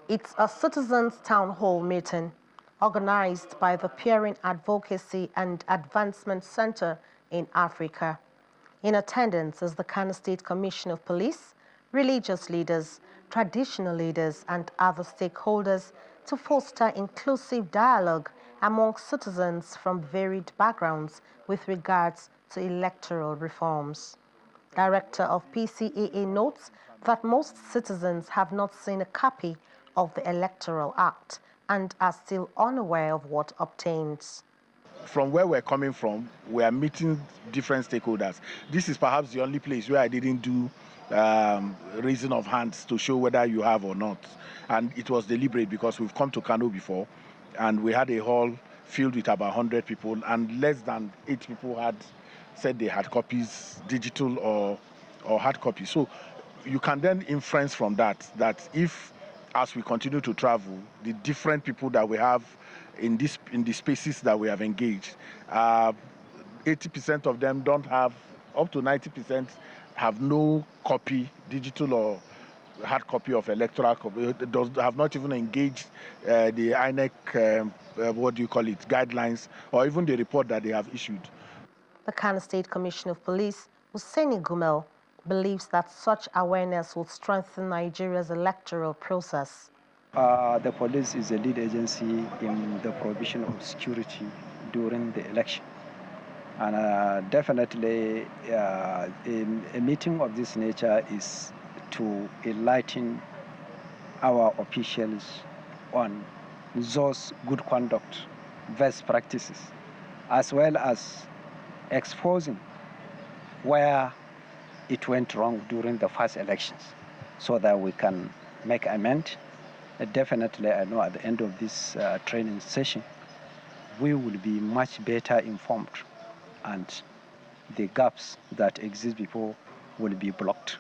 It's a citizens' town hall meeting organized by the Peering Advocacy and Advancement Center in Africa. In attendance is the Kano State Commission of Police, religious leaders, traditional leaders, and other stakeholders to foster inclusive dialogue among citizens from varied backgrounds with regards to electoral reforms. Director of PCAA notes that most citizens have not seen a copy of the Electoral Act and are still unaware of what obtains. From where we're coming from, we are meeting different stakeholders. This is perhaps the only place where I didn't do raising of hands to show whether you have or not. And it was deliberate because we've come to Kano before and we had a hall filled with about 100 people and less than 8 people had said they had copies, digital or hard copies. So you can then inference from that if, as we continue to travel, the different people that we have in the spaces that we have engaged, 80% of them don't have, up to 90% have no copy, digital or hard copy of electoral copy, have not even engaged the INEC, guidelines, or even the report that they have issued. The Kano State Commission of Police, Hussaini Gumel, believes that such awareness will strengthen Nigeria's electoral process. The police is a lead agency in the provision of security during the election. And definitely a meeting of this nature is to enlighten our officials on those good conduct, best practices, as well as exposing where it went wrong during the first elections so that we can make amends. Definitely, I know at the end of this training session, we will be much better informed and the gaps that exist before will be blocked.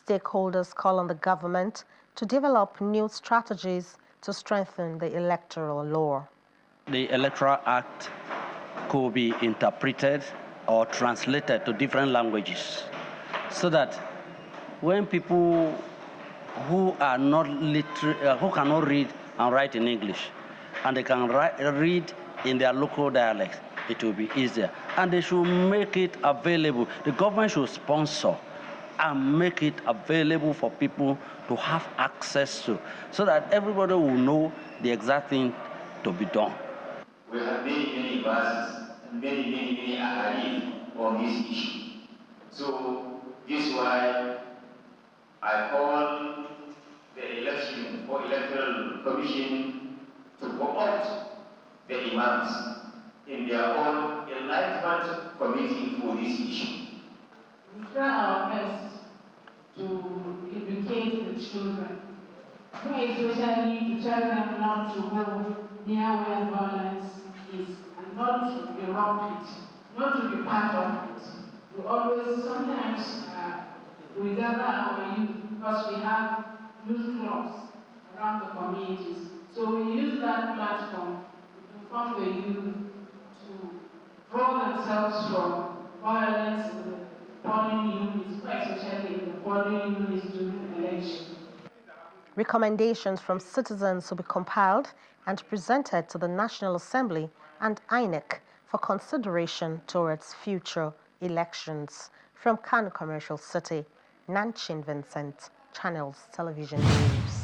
Stakeholders call on the government to develop new strategies to strengthen the electoral law. The Electoral Act could be interpreted or translated to different languages so that when people who are not literate, who cannot read and write in English, and they can read in their local dialect, it will be easier. And they should make it available. The government should sponsor and make it available for people to have access to, so that everybody will know the exact thing to be done. We have many verses and many ahadith on this issue. So this is why I call the election or electoral commission to co-opt the imams in their own enlightenment committee for this issue. We try our best to educate the children, especially to tell them not to go near where violence is and not to be around it, not to be part of it. We always, sometimes, we gather our youth because we have youth clubs around the communities. So we use that platform to inform the youth to draw themselves from violence in the polling units, especially in the polling units during election. Recommendations from citizens will be compiled and presented to the National Assembly and INEC for consideration towards future elections. From Kano Commercial City, Nanchin Vincent, Channels Television News.